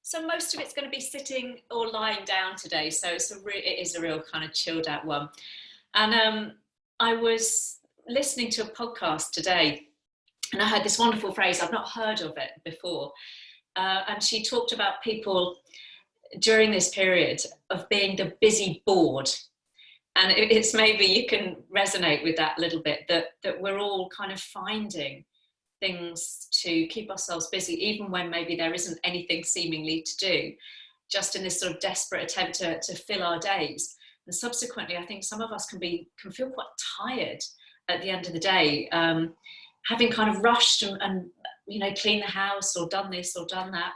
So most of it's going to be sitting or lying down today. So it is a real kind of chilled out one. And I was listening to a podcast today and I heard this wonderful phrase. I've not heard of it before. And she talked about people during this period of being the busy bored. And it's maybe you can resonate with that a little bit, that we're all kind of finding things to keep ourselves busy, even when maybe there isn't anything seemingly to do, just in this sort of desperate attempt to fill our days. And subsequently, I think some of us can feel quite tired at the end of the day, having kind of rushed and cleaned the house or done this or done that.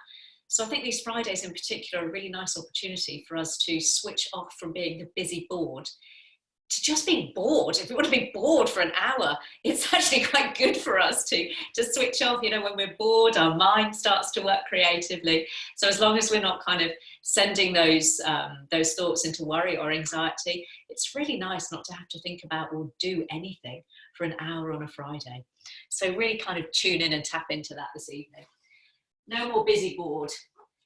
So I think these Fridays in particular are a really nice opportunity for us to switch off from being the busy bored to just being bored. If we want to be bored for an hour, it's actually quite good for us to switch off. When we're bored, our mind starts to work creatively. So as long as we're not kind of sending those thoughts into worry or anxiety, it's really nice not to have to think about or do anything for an hour on a Friday. So really kind of tune in and tap into that this evening. No more busy bored.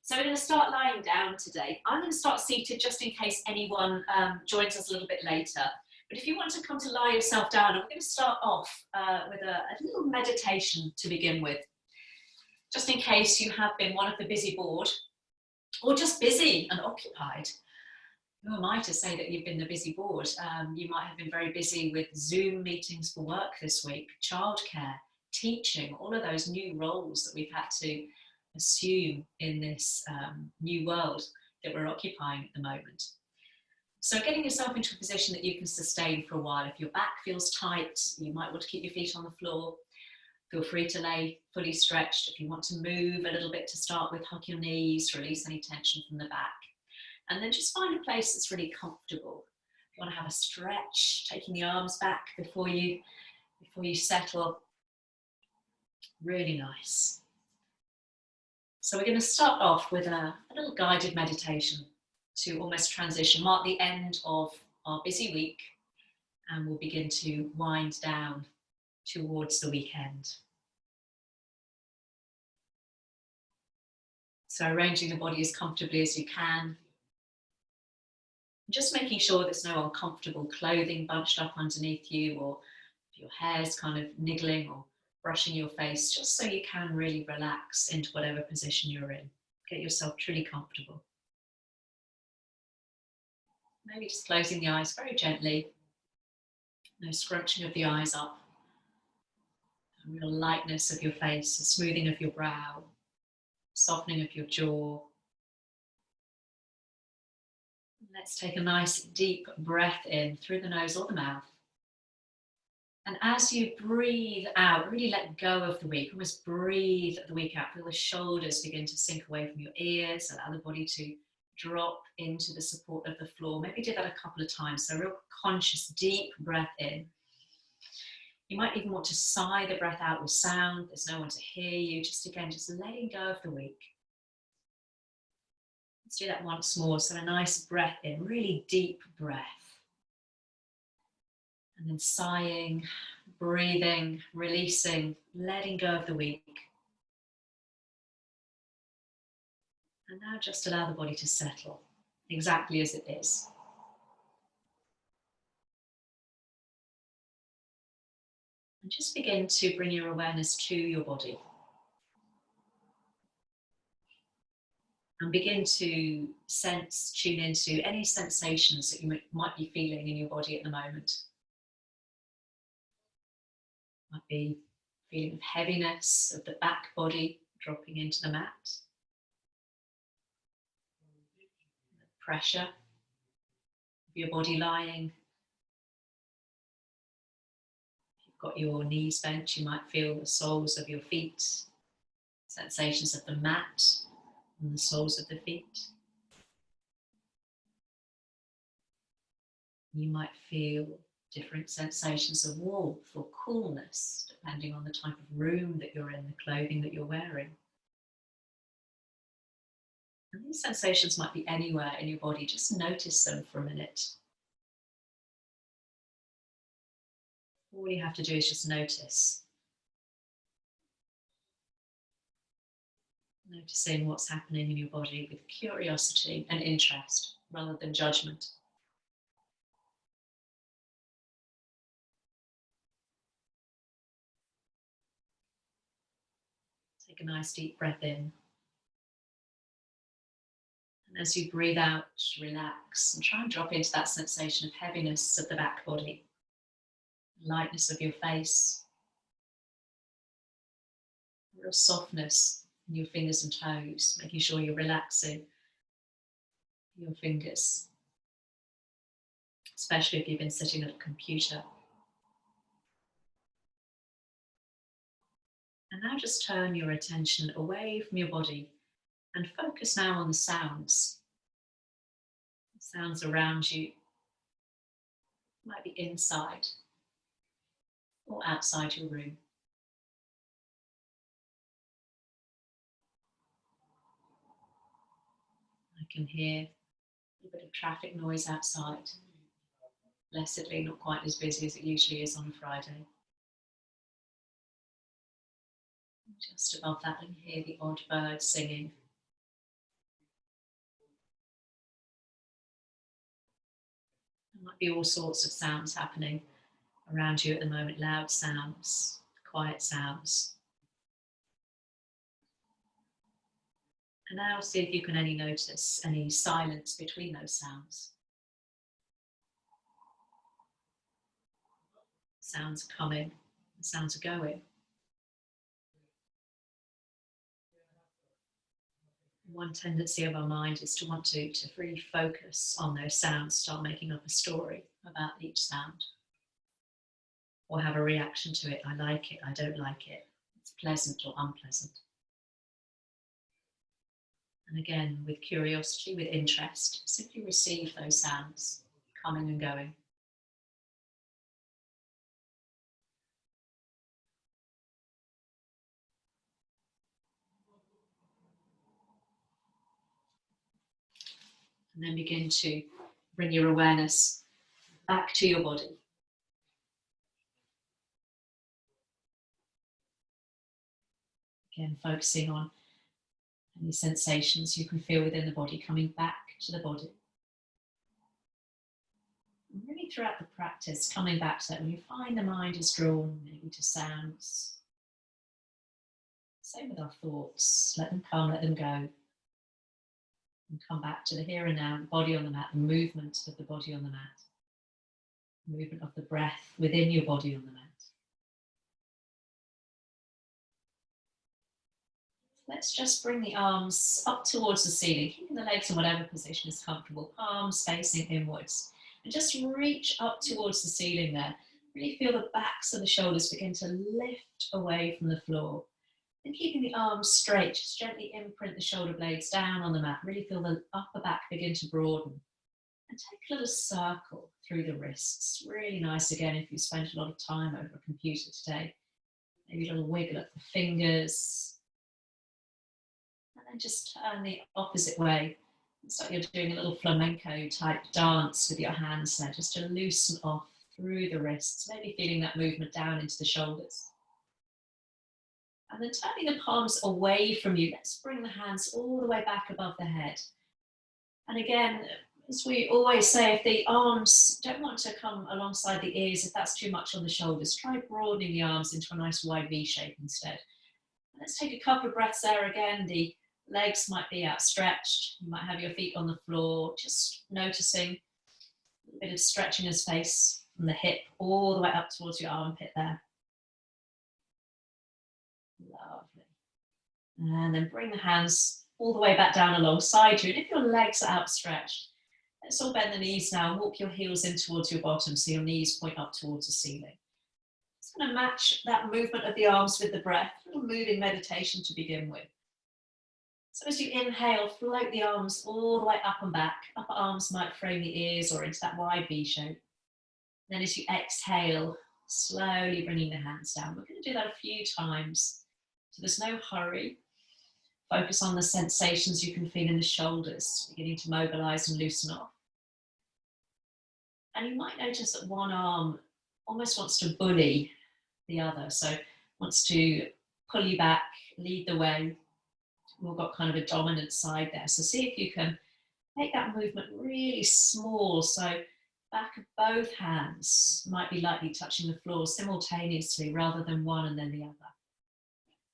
So we're going to start lying down today. I'm going to start seated just in case anyone joins us a little bit later. But if you want to come to lie yourself down, I'm going to start off with a little meditation to begin with. Just in case you have been one of the busy bored, or just busy and occupied. Who am I to say that you've been the busy bored? You might have been very busy with Zoom meetings for work this week, childcare, teaching, all of those new roles that we've had to assume in this new world that we're occupying at the moment. So getting yourself into a position that you can sustain for a while. If your back feels tight, you might want to keep your feet on the floor. Feel free to lay fully stretched. If you want to move a little bit to start with, hug your knees, release any tension from the back. And then just find a place that's really comfortable. If you want to have a stretch, taking the arms back before you settle. Really nice. So we're going to start off with a little guided meditation to almost transition, mark the end of our busy week, and we'll begin to wind down towards the weekend. So arranging the body as comfortably as you can. Just making sure there's no uncomfortable clothing bunched up underneath you, or if your hair's kind of niggling or brushing your face, just so you can really relax into whatever position you're in. Get yourself truly comfortable. Maybe just closing the eyes very gently. No scrunching of the eyes up. A real lightness of your face, a smoothing of your brow, softening of your jaw. Let's take a nice deep breath in through the nose or the mouth. And as you breathe out, really let go of the week. Almost breathe the week out. Feel the shoulders begin to sink away from your ears. Allow the body to drop into the support of the floor. Maybe do that a couple of times. So a real conscious, deep breath in. You might even want to sigh the breath out with sound. There's no one to hear you. Just letting go of the week. Let's do that once more. So a nice breath in, really deep breath. And then sighing, breathing, releasing, letting go of the week. And now just allow the body to settle exactly as it is. And just begin to bring your awareness to your body. And begin to tune into any sensations that you might be feeling in your body at the moment. Might be feeling of heaviness of the back body dropping into the mat. The pressure of your body lying. If you've got your knees bent, you might feel the soles of your feet, sensations of the mat and the soles of the feet. You might feel different sensations of warmth or coolness, depending on the type of room that you're in, the clothing that you're wearing. And these sensations might be anywhere in your body. Just notice them for a minute. All you have to do is just notice. Noticing what's happening in your body with curiosity and interest rather than judgment. Take a nice deep breath in. And as you breathe out, relax and try and drop into that sensation of heaviness of the back body, lightness of your face, real softness in your fingers and toes, making sure you're relaxing your fingers, especially if you've been sitting at a computer. And now just turn your attention away from your body and focus now on the sounds. The sounds around you. Might be inside or outside your room. I can hear a bit of traffic noise outside. Blessedly, not quite as busy as it usually is on a Friday. Just above that, I can hear the odd bird singing. There might be all sorts of sounds happening around you at the moment, loud sounds, quiet sounds. And now see if you can notice any silence between those sounds. Sounds are coming, sounds are going. One tendency of our mind is to want to really focus on those sounds, start making up a story about each sound. Or have a reaction to it. I like it, I don't like it. It's pleasant or unpleasant. And again, with curiosity, with interest, simply receive those sounds coming and going. And then begin to bring your awareness back to your body. Again, focusing on any sensations you can feel within the body, coming back to the body. And really throughout the practice, coming back to that, when you find the mind is drawn maybe to sounds. Same with our thoughts, let them come, let them go. And come back to the here and now, the body on the mat, the movement of the body on the mat. The movement of the breath within your body on the mat. Let's just bring the arms up towards the ceiling, keeping the legs in whatever position is comfortable, palms facing inwards. And just reach up towards the ceiling there. Really feel the backs of the shoulders begin to lift away from the floor. And keeping the arms straight, just gently imprint the shoulder blades down on the mat. Really feel the upper back begin to broaden. And take a little circle through the wrists. Really nice again if you spent a lot of time over a computer today. Maybe a little wiggle of the fingers. And then just turn the opposite way. It's like you're doing a little flamenco type dance with your hands there, just to loosen off through the wrists. Maybe feeling that movement down into the shoulders. And then turning the palms away from you, let's bring the hands all the way back above the head. And again, as we always say, if the arms don't want to come alongside the ears, if that's too much on the shoulders, try broadening the arms into a nice wide V shape instead. And let's take a couple of breaths there again. The legs might be outstretched. You might have your feet on the floor, just noticing a bit of stretching of space from the hip all the way up towards your armpit there. Lovely. And then bring the hands all the way back down alongside you. And if your legs are outstretched, let's all bend the knees now and walk your heels in towards your bottom so your knees point up towards the ceiling. It's going to match that movement of the arms with the breath. A little moving meditation to begin with. So as you inhale, float the arms all the way up and back. Upper arms might frame the ears or into that wide V shape. Then as you exhale, slowly bringing the hands down. We're going to do that a few times. So there's no hurry. Focus on the sensations you can feel in the shoulders, beginning to mobilize and loosen off. And you might notice that one arm almost wants to bully the other. So wants to pull you back, lead the way. We've got kind of a dominant side there. So see if you can make that movement really small. So back of both hands might be lightly touching the floor simultaneously rather than one and then the other.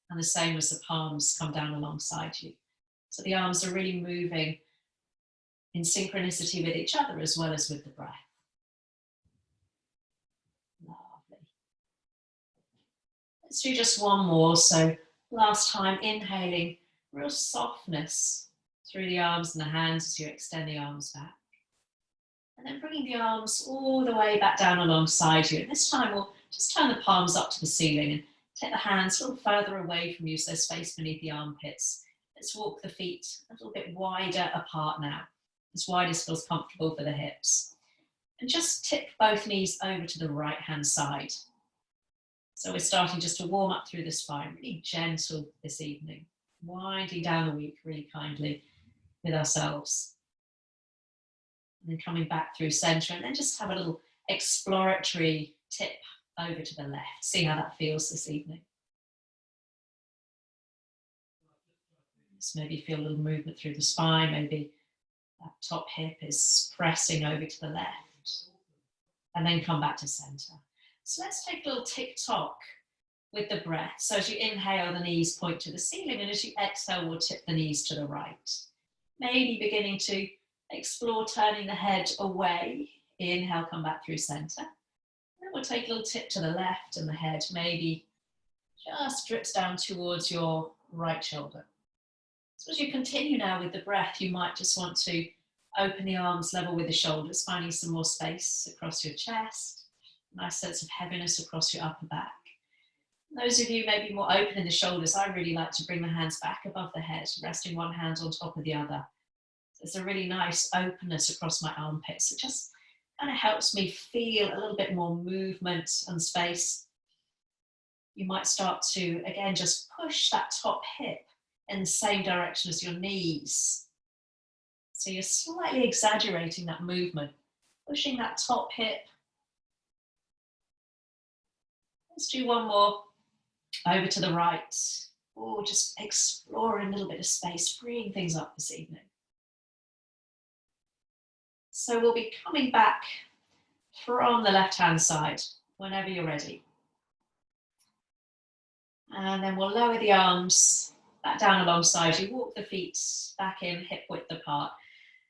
And the same as the palms come down alongside you. So the arms are really moving in synchronicity with each other as well as with the breath. Lovely. Let's do just one more. So last time, inhaling, real softness through the arms and the hands as you extend the arms back. And then bringing the arms all the way back down alongside you. And this time we'll just turn the palms up to the ceiling and take the hands a little further away from you so there's space beneath the armpits. Let's walk the feet a little bit wider apart now, as wide as feels comfortable for the hips. And just tip both knees over to the right hand side. So we're starting just to warm up through the spine, really gentle this evening, winding down the week really kindly with ourselves. And then coming back through center, and then just have a little exploratory tip over to the left. See how that feels this evening. Just maybe feel a little movement through the spine, maybe that top hip is pressing over to the left. And then come back to center. So let's take a little tick-tock with the breath. So as you inhale, the knees point to the ceiling, and as you exhale, we'll tip the knees to the right. Maybe beginning to explore turning the head away. Inhale, come back through center. Then we'll take a little tip to the left, and the head maybe just drips down towards your right shoulder. So as you continue now with the breath, you might just want to open the arms level with the shoulders, finding some more space across your chest. Nice sense of heaviness across your upper back. Those of you maybe more open in the shoulders, I really like to bring the hands back above the head, resting one hand on top of the other. There's a really nice openness across my armpits. It just kind of helps me feel a little bit more movement and space. You might start to, again, just push that top hip in the same direction as your knees. So you're slightly exaggerating that movement, pushing that top hip. Let's do one more over to the right. Or just exploring a little bit of space, freeing things up this evening. So we'll be coming back from the left-hand side whenever you're ready. And then we'll lower the arms back down alongside you. Walk the feet back in, hip width apart.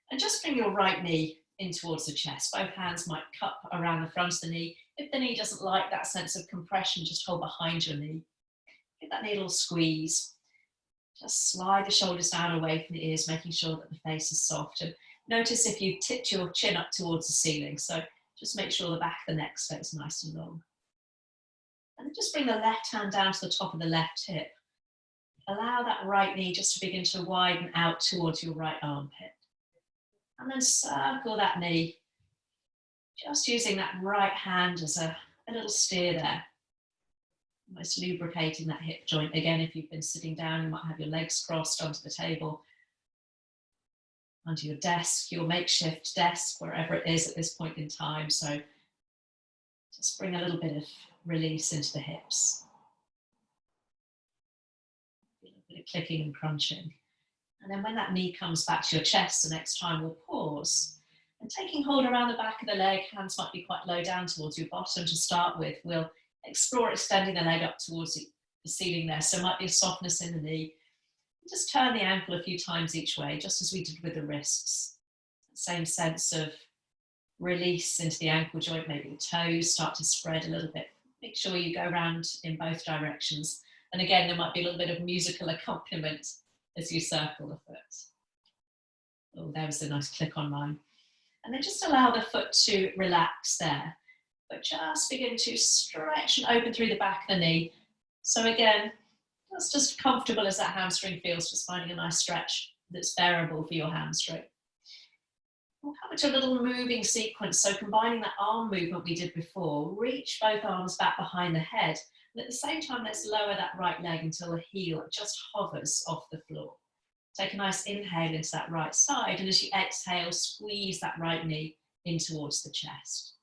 And just bring your right knee in towards the chest. Both hands might cup around the front of the knee. If the knee doesn't like that sense of compression, just hold behind your knee. Give that knee a little squeeze. Just slide the shoulders down away from the ears, making sure that the face is soft. And notice if you tipped your chin up towards the ceiling. So just make sure the back of the neck stays nice and long. And then just bring the left hand down to the top of the left hip. Allow that right knee just to begin to widen out towards your right armpit. And then circle that knee, just using that right hand as a little steer there. Almost lubricating that hip joint. Again, if you've been sitting down, you might have your legs crossed onto the table, onto your desk, your makeshift desk, wherever it is at this point in time. So just bring a little bit of release into the hips. A little bit of clicking and crunching. And then when that knee comes back to your chest, the next time we'll pause. And taking hold around the back of the leg, hands might be quite low down towards your bottom to start with. We'll explore extending the leg up towards the ceiling there. So it might be a softness in the knee. Just turn the ankle a few times each way, just as we did with the wrists. Same sense of release into the ankle joint, maybe the toes start to spread a little bit. Make sure you go around in both directions. And again, there might be a little bit of musical accompaniment as you circle the foot. Oh, there was a nice click on mine. And then just allow the foot to relax there. But just begin to stretch and open through the back of the knee. So again, that's just comfortable as that hamstring feels, just finding a nice stretch that's bearable for your hamstring. We'll come into a little moving sequence. So combining that arm movement we did before, reach both arms back behind the head. And at the same time, let's lower that right leg until the heel just hovers off the floor. Take a nice inhale into that right side. And as you exhale, squeeze that right knee in towards the chest.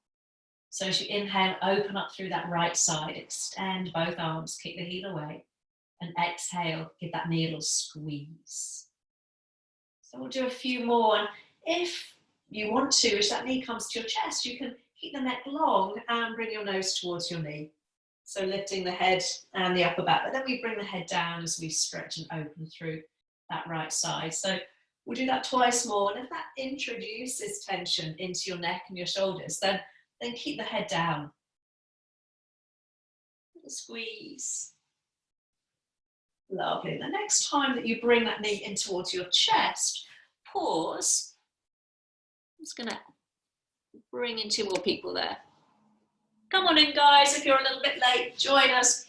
So as you inhale, open up through that right side, extend both arms, kick the heel away. And exhale, give that knee a little squeeze. So we'll do a few more. And if you want to, as that knee comes to your chest, you can keep the neck long and bring your nose towards your knee. So lifting the head and the upper back, but then we bring the head down as we stretch and open through that right side. So we'll do that twice more. And if that introduces tension into your neck and your shoulders, then keep the head down. Little squeeze. Lovely. The next time that you bring that knee in towards your chest, pause. I'm just going to bring in 2 more people there. Come on in, guys. If you're a little bit late, join us.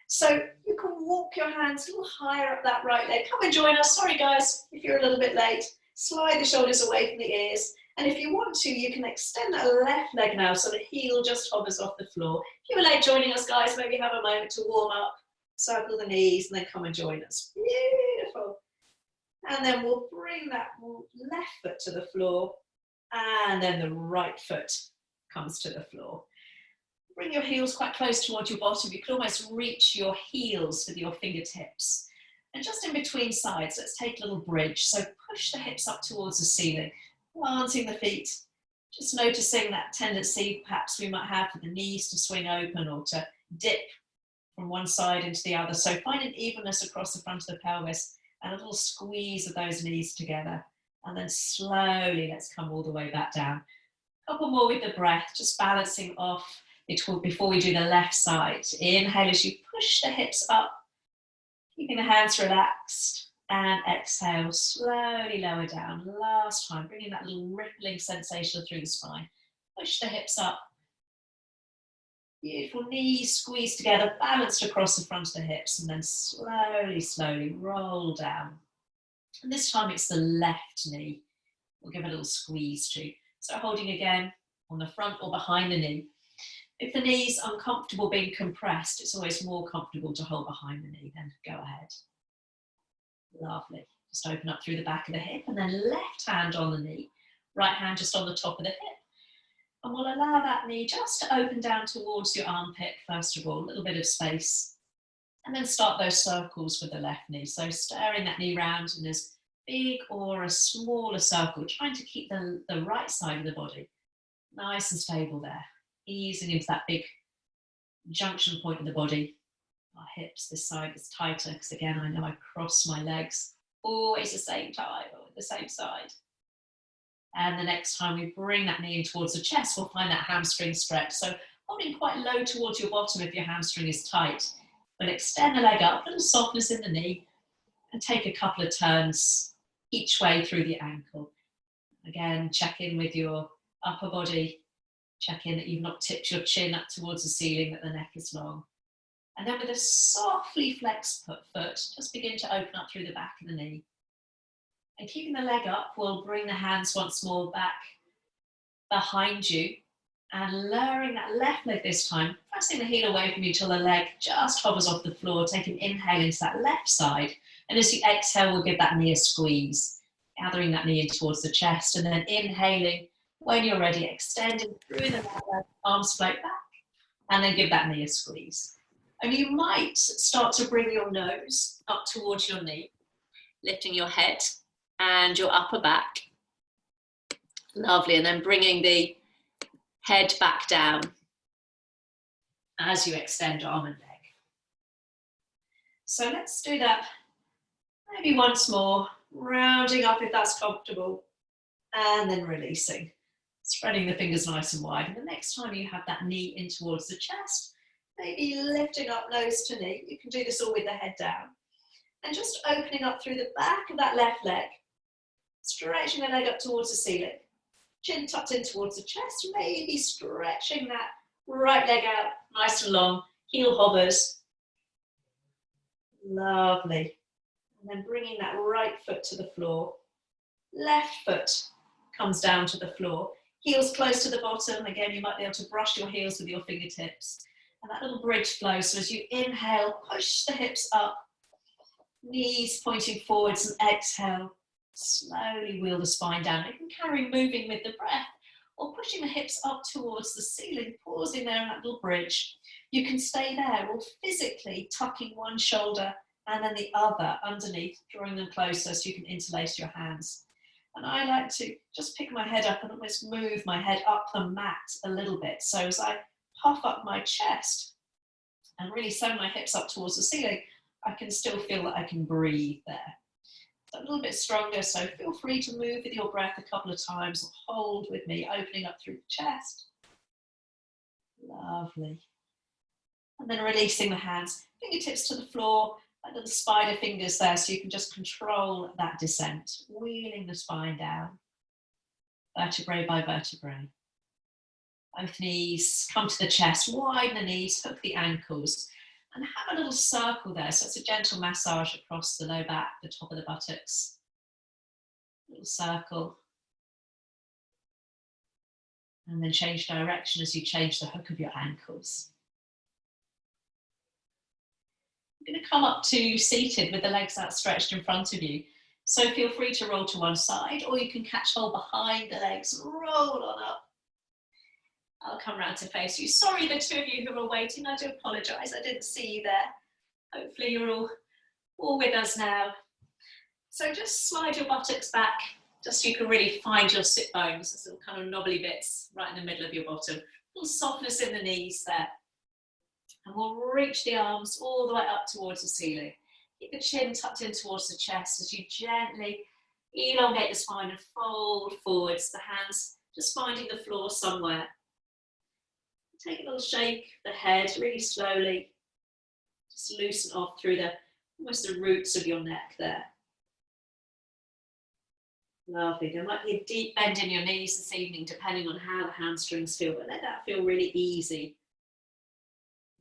So you can walk your hands a little higher up that right leg. Come and join us. Sorry, guys, if you're a little bit late. Slide the shoulders away from the ears. And if you want to, you can extend that left leg now so the heel just hovers off the floor. If you were late joining us, guys, maybe have a moment to warm up. Circle the knees and then come and join us. Beautiful. And then we'll bring that left foot to the floor and then the right foot comes to the floor. Bring your heels quite close towards your bottom. You can almost reach your heels with your fingertips. And just in between sides, let's take a little bridge. So push the hips up towards the ceiling, planting the feet. Just noticing that tendency perhaps we might have for the knees to swing open or to dip from one side into the other. So find an evenness across the front of the pelvis and a little squeeze of those knees together. And then slowly let's come all the way back down. A couple more with the breath, just balancing off before we do the left side. Inhale as you push the hips up, keeping the hands relaxed, and exhale, slowly lower down. Last time, bringing that little rippling sensation through the spine. Push the hips up. Beautiful, knees squeeze together, balanced across the front of the hips, and then slowly, slowly roll down. And this time it's the left knee. We'll give a little squeeze too. So holding again on the front or behind the knee. If the knee's uncomfortable being compressed, it's always more comfortable to hold behind the knee, then go ahead. Lovely. Just open up through the back of the hip and then left hand on the knee, right hand just on the top of the hip. And we'll allow that knee just to open down towards your armpit, first of all, a little bit of space. And then start those circles with the left knee. So stirring that knee round in as big or a smaller circle, trying to keep the right side of the body nice and stable there. Easing into that big junction point of the body. Our hips, this side is tighter because again, I know I cross my legs always the same time or the same side. And the next time we bring that knee in towards the chest, we'll find that hamstring stretch. So holding quite low towards your bottom if your hamstring is tight. But extend the leg up, a little softness in the knee, and take a couple of turns each way through the ankle. Again, check in with your upper body. Check in that you've not tipped your chin up towards the ceiling, that the neck is long. And then with a softly flexed foot, just begin to open up through the back of the knee. And keeping the leg up, we'll bring the hands once more back behind you and lowering that left leg this time, pressing the heel away from you till the leg just hovers off the floor. Take an inhale into that left side. And as you exhale, we'll give that knee a squeeze, gathering that knee in towards the chest and then inhaling. When you're ready, extending through the leg, arms float back, and then give that knee a squeeze. And you might start to bring your nose up towards your knee, lifting your head and your upper back. Lovely, and then bringing the head back down as you extend arm and leg. So let's do that maybe once more, rounding up if that's comfortable, and then releasing. Spreading the fingers nice and wide. And the next time you have that knee in towards the chest, maybe lifting up nose to knee. You can do this all with the head down. And just opening up through the back of that left leg, stretching the leg up towards the ceiling. Chin tucked in towards the chest, maybe stretching that right leg out nice and long. Heel hovers. Lovely. And then bringing that right foot to the floor. Left foot comes down to the floor. Heels close to the bottom. Again, you might be able to brush your heels with your fingertips. And that little bridge flow. So as you inhale, push the hips up. Knees pointing forwards and exhale. Slowly wheel the spine down. You can carry moving with the breath. or pushing the hips up towards the ceiling, pausing there in that little bridge. You can stay there, or physically tucking one shoulder and then the other underneath, drawing them closer so you can interlace your hands. And I like to just pick my head up and almost move my head up the mat a little bit. So as I puff up my chest and really send my hips up towards the ceiling, I can still feel that I can breathe there. So a little bit stronger, so feel free to move with your breath a couple of times, or hold with me, opening up through the chest. Lovely. And then releasing the hands, fingertips to the floor, like little spider fingers there, so you can just control that descent, wheeling the spine down, vertebrae by vertebrae. Both knees come to the chest, widen the knees, hook the ankles, and have a little circle there. So it's a gentle massage across the low back, the top of the buttocks. Little circle. And then change direction as you change the hook of your ankles. You're going to come up to seated with the legs outstretched in front of you. So feel free to roll to one side, or you can catch hold behind the legs, roll on up. I'll come round to face you. Sorry, the two of you who were waiting, I do apologise, I didn't see you there. Hopefully you're all with us now. So just slide your buttocks back, just so you can really find your sit bones, those little kind of knobbly bits right in the middle of your bottom. A little softness in the knees there. And we'll reach the arms all the way up towards the ceiling. Keep the chin tucked in towards the chest as you gently elongate the spine and fold forwards, the hands just finding the floor somewhere. Take a little shake the head really slowly. Just loosen off through almost the roots of your neck there. Lovely. There might be a deep bend in your knees this evening, depending on how the hamstrings feel, but let that feel really easy.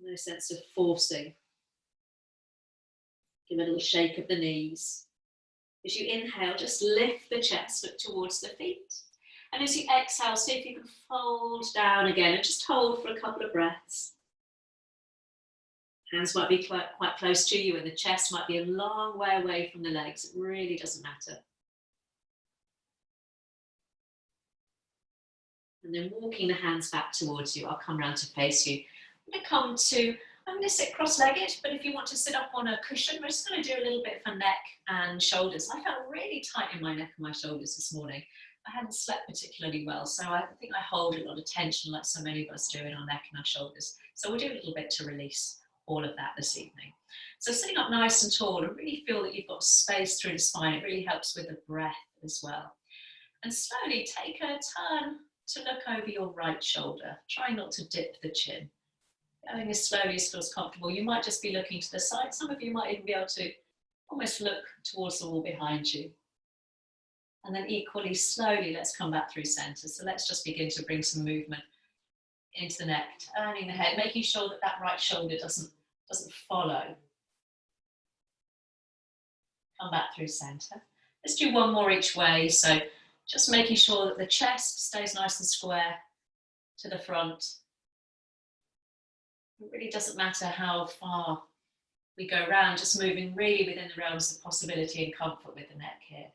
No sense of forcing. Give a little shake of the knees. As you inhale, just lift the chest, look towards the feet. And as you exhale, see if you can fold down again and just hold for a couple of breaths. Hands might be quite close to you and the chest might be a long way away from the legs. It really doesn't matter. And then walking the hands back towards you, I'll come round to face you. I'm going to sit cross-legged, but if you want to sit up on a cushion, we're just going to do a little bit for neck and shoulders. I felt really tight in my neck and my shoulders this morning. I hadn't slept particularly well, so I think I hold a lot of tension like so many of us do in our neck and our shoulders. So we'll do a little bit to release all of that this evening. So sitting up nice and tall and really feel that you've got space through the spine. It really helps with the breath as well. And slowly take a turn to look over your right shoulder. Try not to dip the chin. Going as slowly as feels comfortable. You might just be looking to the side. Some of you might even be able to almost look towards the wall behind you. And then equally slowly, let's come back through center. So let's just begin to bring some movement into the neck, turning the head, making sure that that right shoulder doesn't follow. Come back through center. Let's do one more each way. So just making sure that the chest stays nice and square to the front. It really doesn't matter how far we go around, just moving really within the realms of possibility and comfort with the neck here.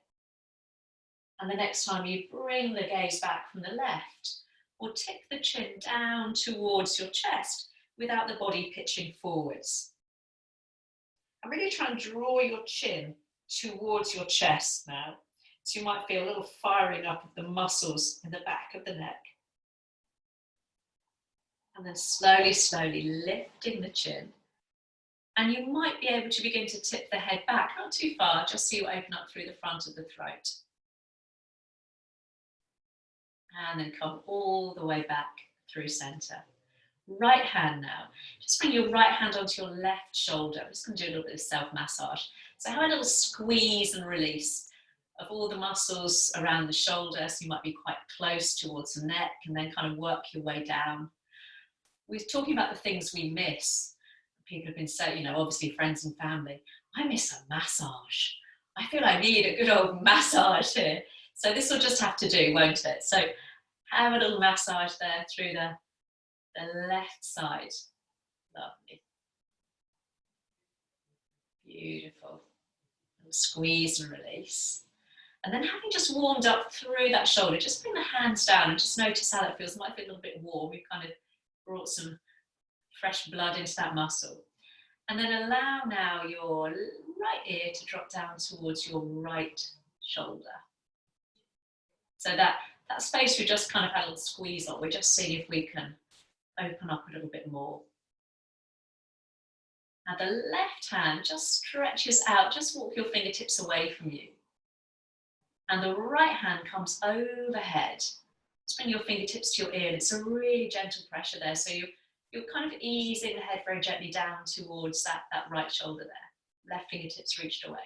And the next time you bring the gaze back from the left, or tip the chin down towards your chest without the body pitching forwards. And really try and draw your chin towards your chest now. So you might feel a little firing up of the muscles in the back of the neck. And then slowly, slowly lifting the chin. And you might be able to begin to tip the head back, not too far, just so you open up through the front of the throat. And then come all the way back through center. Right hand now. Just bring your right hand onto your left shoulder. I'm just going to do a little bit of self-massage. So have a little squeeze and release of all the muscles around the shoulder. So you might be quite close towards the neck and then kind of work your way down. We're talking about the things we miss. People have been saying, obviously friends and family, I miss a massage. I feel I need a good old massage here. So this will just have to do, won't it? So have a little massage there through the left side. Lovely. Beautiful. Squeeze and release. And then having just warmed up through that shoulder, just bring the hands down and just notice how that feels. It might feel a little bit warm. We've kind of brought some fresh blood into that muscle. And then allow now your right ear to drop down towards your right shoulder. So that space we just kind of had a little squeeze on, we're just seeing if we can open up a little bit more. Now the left hand just stretches out, just walk your fingertips away from you. And the right hand comes overhead. Just bring your fingertips to your ear, and it's a really gentle pressure there. So you're kind of easing the head very gently down towards that right shoulder there. Left fingertips reached away.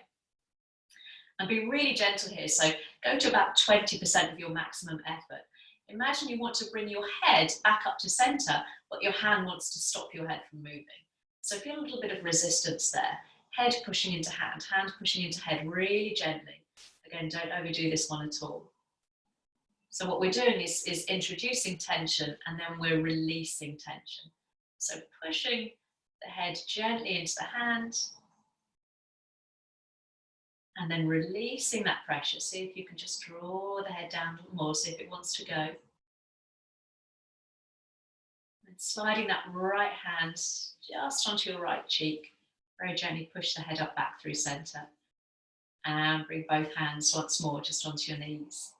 And be really gentle here. So go to about 20% of your maximum effort. Imagine you want to bring your head back up to center, but your hand wants to stop your head from moving. So feel a little bit of resistance there. Head pushing into hand pushing into head, really gently. Again, don't overdo this one at all. So what we're doing is introducing tension, and then we're releasing tension. So pushing the head gently into the hand, and then releasing that pressure. See if you can just draw the head down a little more, see if it wants to go. And sliding that right hand just onto your right cheek. Very gently push the head up back through center. And bring both hands once more just onto your knees.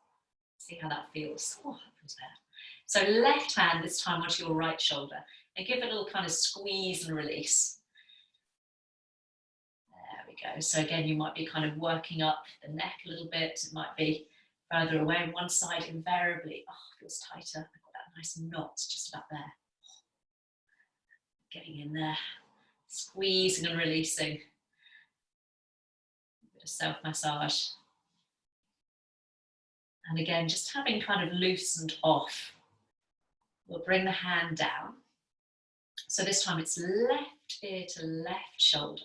See how that feels. Oh, that feels better. So left hand this time onto your right shoulder. And give it a little kind of squeeze and release. There we go. So again, you might be kind of working up the neck a little bit. It might be further away on one side invariably. Oh, it feels tighter. I've got that nice knot just about there. Getting in there. Squeezing and releasing. A bit of self-massage. And again, just having kind of loosened off. We'll bring the hand down. So this time it's left ear to left shoulder.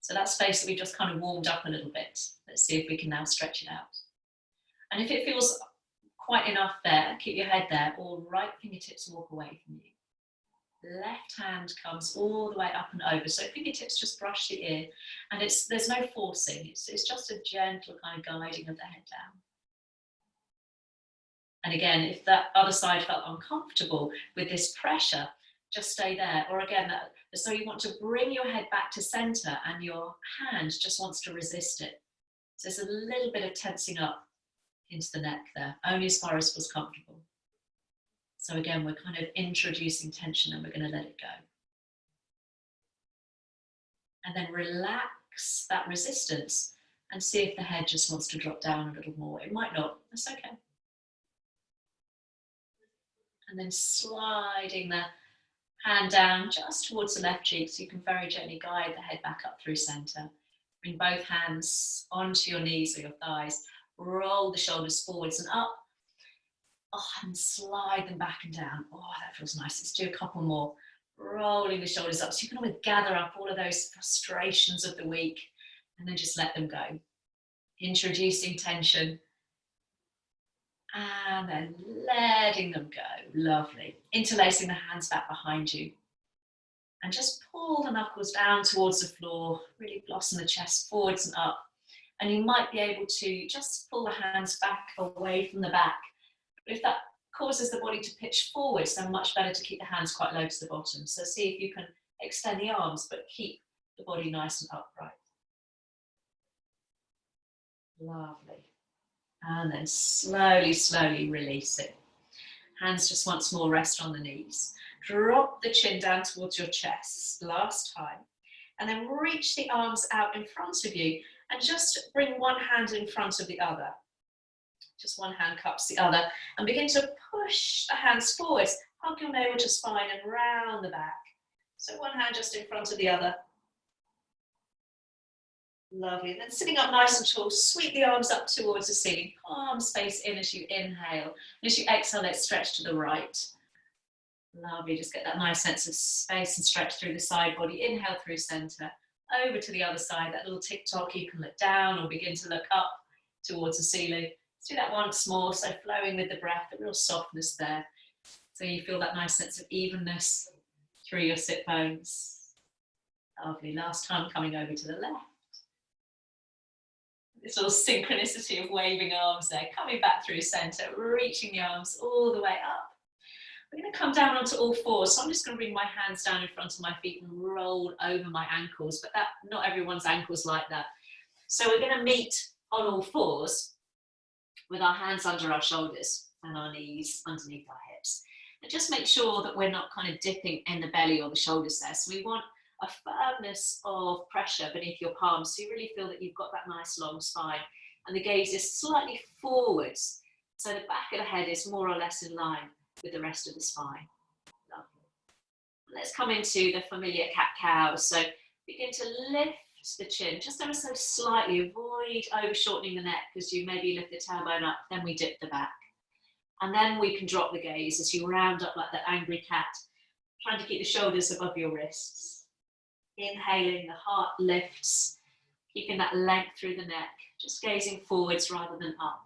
So that space that we just kind of warmed up a little bit. Let's see if we can now stretch it out. And if it feels quite enough there, keep your head there, or right fingertips walk away from you. Left hand comes all the way up and over. So fingertips just brush the ear, and there's no forcing. It's just a gentle kind of guiding of the head down. And again, if that other side felt uncomfortable with this pressure, just stay there. Or again, so you want to bring your head back to center and your hand just wants to resist it. So there's a little bit of tensing up into the neck there, only as far as feels comfortable. So again, we're kind of introducing tension and we're going to let it go. And then relax that resistance and see if the head just wants to drop down a little more. It might not, that's okay. And then sliding the hand down just towards the left cheek so you can very gently guide the head back up through center. Bring both hands onto your knees or your thighs. Roll the shoulders forwards and up. Oh, and slide them back and down. Oh, that feels nice. Let's do a couple more. Rolling the shoulders up. So you can always gather up all of those frustrations of the week and then just let them go. Introducing tension. And then letting them go. Lovely. Interlacing the hands back behind you. And just pull the knuckles down towards the floor. Really blossom the chest forwards and up. And you might be able to just pull the hands back away from the back. But if that causes the body to pitch forwards, then much better to keep the hands quite low to the bottom. So see if you can extend the arms, but keep the body nice and upright. Lovely. And then slowly, slowly release it. Hands just once more rest on the knees. Drop the chin down towards your chest, last time. And then reach the arms out in front of you and just bring one hand in front of the other. Just one hand cups the other and begin to push the hands forwards. Hug your navel to spine and round the back. So one hand just in front of the other. Lovely. And then sitting up nice and tall, sweep the arms up towards the ceiling. Palms face in as you inhale. And as you exhale, let's stretch to the right. Lovely. Just get that nice sense of space and stretch through the side body. Inhale through center. Over to the other side. That little tick-tock, you can look down or begin to look up towards the ceiling. Let's do that once more. So flowing with the breath, the real softness there. So you feel that nice sense of evenness through your sit bones. Lovely. Last time coming over to the left. This little synchronicity of waving arms there, coming back through center, reaching the arms all the way up. We're going to come down onto all fours. So I'm just going to bring my hands down in front of my feet and roll over my ankles, but not everyone's ankles like that. So we're going to meet on all fours with our hands under our shoulders and our knees underneath our hips. And just make sure that we're not kind of dipping in the belly or the shoulders there. So we want a firmness of pressure beneath your palms, so you really feel that you've got that nice long spine, and the gaze is slightly forwards, so the back of the head is more or less in line with the rest of the spine. Lovely. Let's come into the familiar cat-cow. So begin to lift the chin, just ever so slightly. Avoid over shortening the neck as you maybe lift the tailbone up, then we dip the back. And then we can drop the gaze as you round up like that angry cat, trying to keep the shoulders above your wrists. Inhaling, the heart lifts, keeping that length through the neck, just gazing forwards rather than up.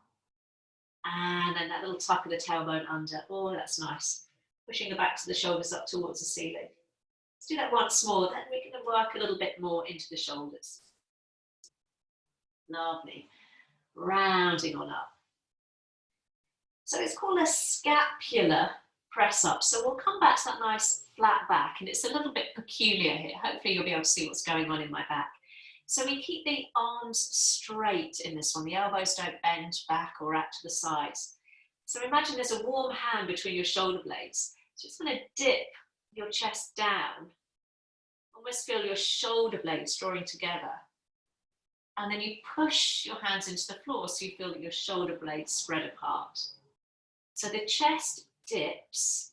And then that little tuck of the tailbone under. Oh, that's nice. Pushing the backs of the shoulders up towards the ceiling. Let's do that once more, then we're going to work a little bit more into the shoulders. Lovely. Rounding on up. So it's called a scapular press up. So we'll come back to that nice flat back, and it's a little bit peculiar here. Hopefully you'll be able to see what's going on in my back. So we keep the arms straight in this one. The elbows don't bend back or out to the sides. So imagine there's a warm hand between your shoulder blades. So just going to dip your chest down. Almost feel your shoulder blades drawing together. And then you push your hands into the floor so you feel that your shoulder blades spread apart. So the chest dips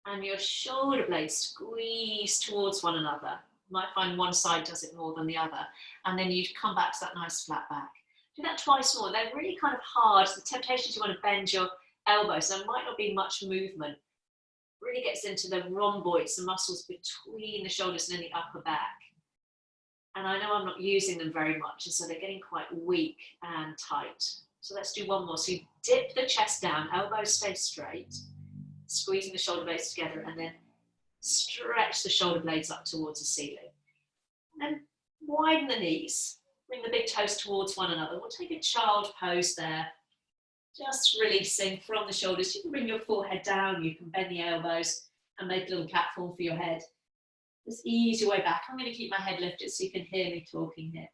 and your shoulder blades squeeze towards one another. You might find one side does it more than the other. And then you come back to that nice flat back. Do that twice more. They're really kind of hard. The temptation is you want to bend your elbows. There might not be much movement. Really gets into the rhomboids, the muscles between the shoulders and in the upper back. And I know I'm not using them very much, and so they're getting quite weak and tight. So let's do one more. So you dip the chest down, elbows stay straight, squeezing the shoulder blades together, and then stretch the shoulder blades up towards the ceiling. And then widen the knees, bring the big toes towards one another. We'll take a child pose there, just releasing from the shoulders. You can bring your forehead down, you can bend the elbows and make a little platform for your head. Just ease your way back. I'm going to keep my head lifted so you can hear me talking here.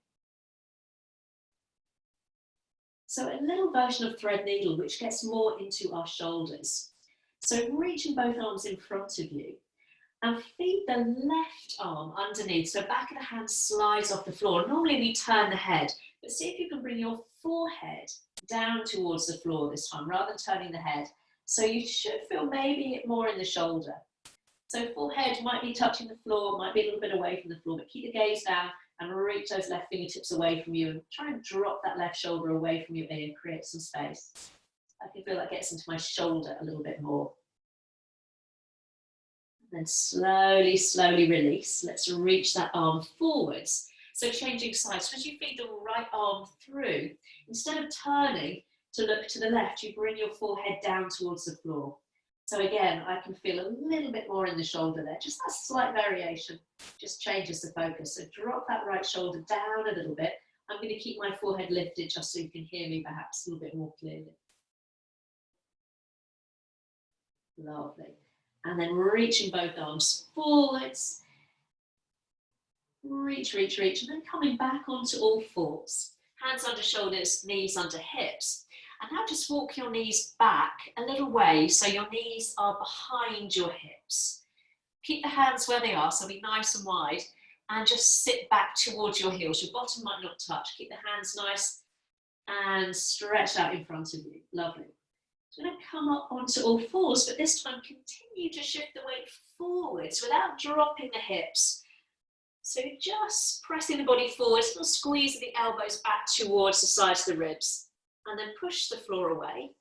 So a little version of thread needle, which gets more into our shoulders. So reaching both arms in front of you and feed the left arm underneath. So back of the hand slides off the floor. Normally we turn the head, but see if you can bring your forehead down towards the floor this time, rather than turning the head. So you should feel maybe more in the shoulder. So forehead might be touching the floor, might be a little bit away from the floor, but keep the gaze down and reach those left fingertips away from you and try and drop that left shoulder away from your ear, create some space. I can feel that gets into my shoulder a little bit more. And then slowly, slowly release. Let's reach that arm forwards. So changing sides. So as you feed the right arm through, instead of turning to look to the left, you bring your forehead down towards the floor. So again, I can feel a little bit more in the shoulder there. Just that slight variation just changes the focus. So drop that right shoulder down a little bit. I'm going to keep my forehead lifted just so you can hear me perhaps a little bit more clearly. Lovely. And then reaching both arms forwards. Reach, reach, reach. And then coming back onto all fours. Hands under shoulders, knees under hips. And now just walk your knees back a little way so your knees are behind your hips. Keep the hands where they are, so be nice and wide, and just sit back towards your heels. Your bottom might not touch. Keep the hands nice and stretch out in front of you. Lovely. So I'm going to come up onto all fours, but this time continue to shift the weight forwards without dropping the hips. So just pressing the body forwards, little squeeze of the elbows back towards the sides of the ribs. And then push the floor away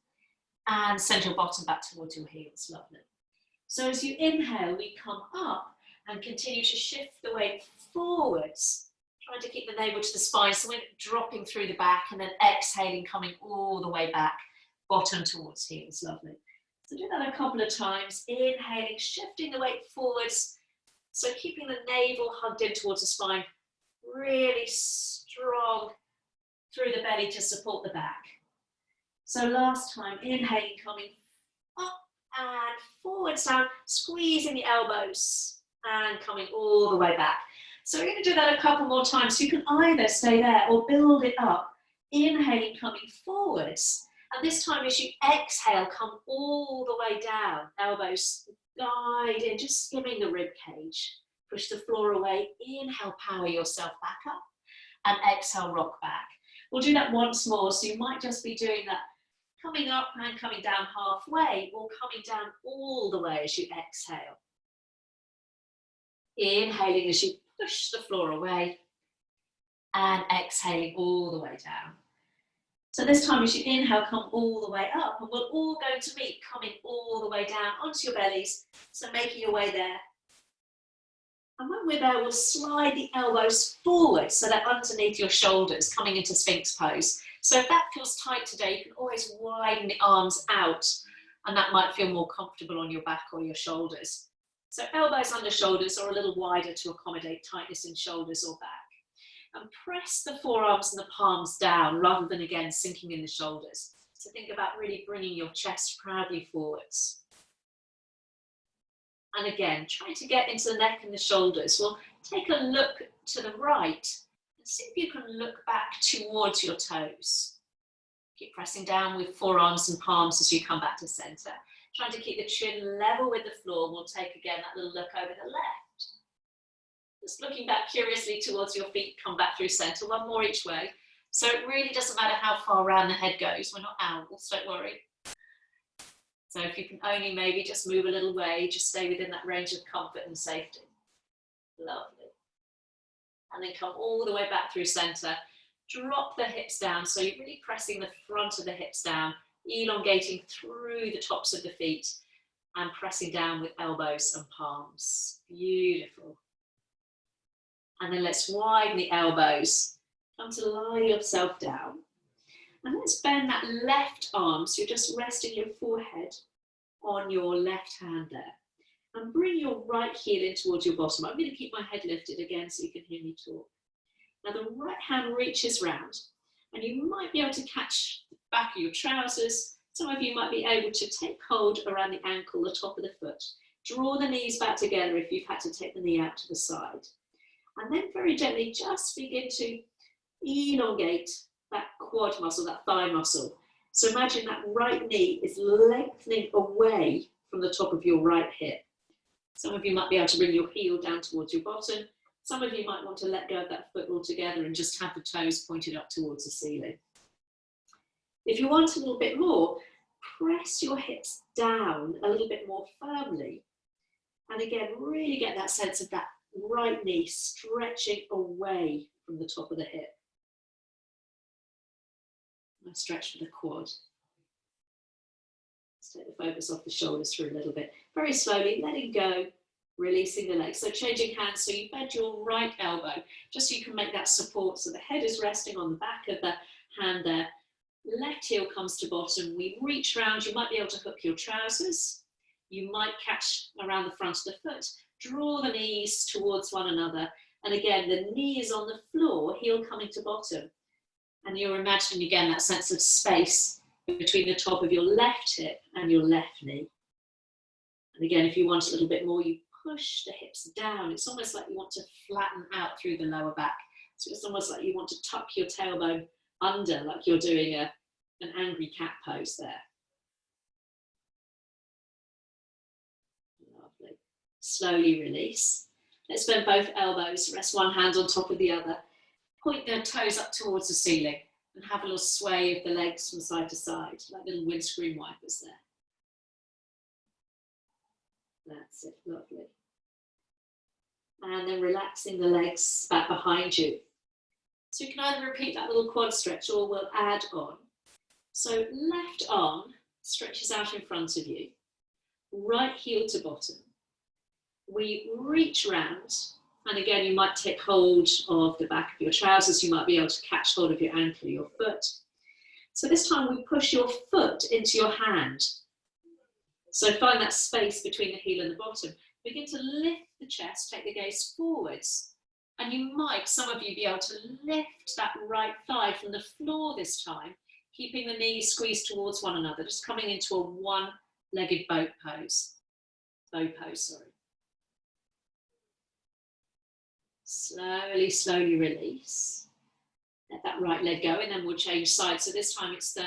and send your bottom back towards your heels. Lovely. So as you inhale, we come up and continue to shift the weight forwards, trying to keep the navel to the spine, so we're dropping through the back, and then exhaling, coming all the way back, bottom towards heels. Lovely. So do that a couple of times. Inhaling, shifting the weight forwards, so keeping the navel hugged in towards the spine. Really strong through the belly to support the back. So last time, inhaling, coming up and forwards down, squeezing the elbows and coming all the way back. So we're going to do that a couple more times. So you can either stay there or build it up. Inhaling, coming forwards. And this time as you exhale, come all the way down. Elbows guide in, just skimming the rib cage. Push the floor away. Inhale, power yourself back up. And exhale, rock back. We'll do that once more. So you might just be doing that, coming up and coming down halfway, or coming down all the way as you exhale. Inhaling as you push the floor away. And exhaling all the way down. So this time as you inhale, come all the way up, and we're all going to meet coming all the way down onto your bellies. So making your way there. And when we're there, we'll slide the elbows forward so they're underneath your shoulders, coming into Sphinx pose. So if that feels tight today, you can always widen the arms out, and that might feel more comfortable on your back or your shoulders. So elbows under shoulders or a little wider to accommodate tightness in shoulders or back. And press the forearms and the palms down rather than, again, sinking in the shoulders. So think about really bringing your chest proudly forwards. And again, try to get into the neck and the shoulders. We'll take a look to the right and see if you can look back towards your toes. Keep pressing down with forearms and palms as you come back to center. Trying to keep the chin level with the floor. We'll take, again, that little look over the left. Just looking back curiously towards your feet, come back through center, one more each way. So it really doesn't matter how far around the head goes. We're not owls, don't worry. So if you can only maybe just move a little way, just stay within that range of comfort and safety. Lovely. And then come all the way back through center. Drop the hips down. So you're really pressing the front of the hips down, elongating through the tops of the feet and pressing down with elbows and palms. Beautiful. And then let's widen the elbows. Come to lie yourself down. And let's bend that left arm. So you're just resting your forehead on your left hand there. And bring your right heel in towards your bottom. I'm going to keep my head lifted again so you can hear me talk. Now the right hand reaches round. And you might be able to catch the back of your trousers. Some of you might be able to take hold around the ankle, the top of the foot. Draw the knees back together if you've had to take the knee out to the side. And then very gently just begin to elongate that quad muscle, that thigh muscle. So imagine that right knee is lengthening away from the top of your right hip. Some of you might be able to bring your heel down towards your bottom. Some of you might want to let go of that foot altogether and just have the toes pointed up towards the ceiling. If you want a little bit more, press your hips down a little bit more firmly. And again, really get that sense of that right knee stretching away from the top of the hip. And stretch for the quad. Let's take the focus off the shoulders for a little bit. Very slowly, letting go, releasing the legs. So changing hands, so you bend your right elbow, just so you can make that support. So the head is resting on the back of the hand there. Left heel comes to bottom. We reach round. You might be able to hook your trousers. You might catch around the front of the foot. Draw the knees towards one another. And again, the knee is on the floor, heel coming to bottom. And you're imagining again that sense of space between the top of your left hip and your left knee. And again, if you want a little bit more, you push the hips down. It's almost like you want to flatten out through the lower back. So it's almost like you want to tuck your tailbone under, like you're doing an angry cat pose there. Lovely. Slowly release. Let's bend both elbows, rest one hand on top of the other. Point the toes up towards the ceiling and have a little sway of the legs from side to side, like little windscreen wipers there. That's it, lovely. And then relaxing the legs back behind you. So you can either repeat that little quad stretch or we'll add on. So left arm stretches out in front of you, right heel to bottom. We reach round, and again, you might take hold of the back of your trousers. You might be able to catch hold of your ankle or your foot. So this time we push your foot into your hand. So find that space between the heel and the bottom. Begin to lift the chest, take the gaze forwards. And you might, some of you, be able to lift that right thigh from the floor this time, keeping the knees squeezed towards one another, just coming into a one-legged boat pose. Bow pose, sorry. Slowly, slowly release. Let that right leg go, and then we'll change sides. So this time it's the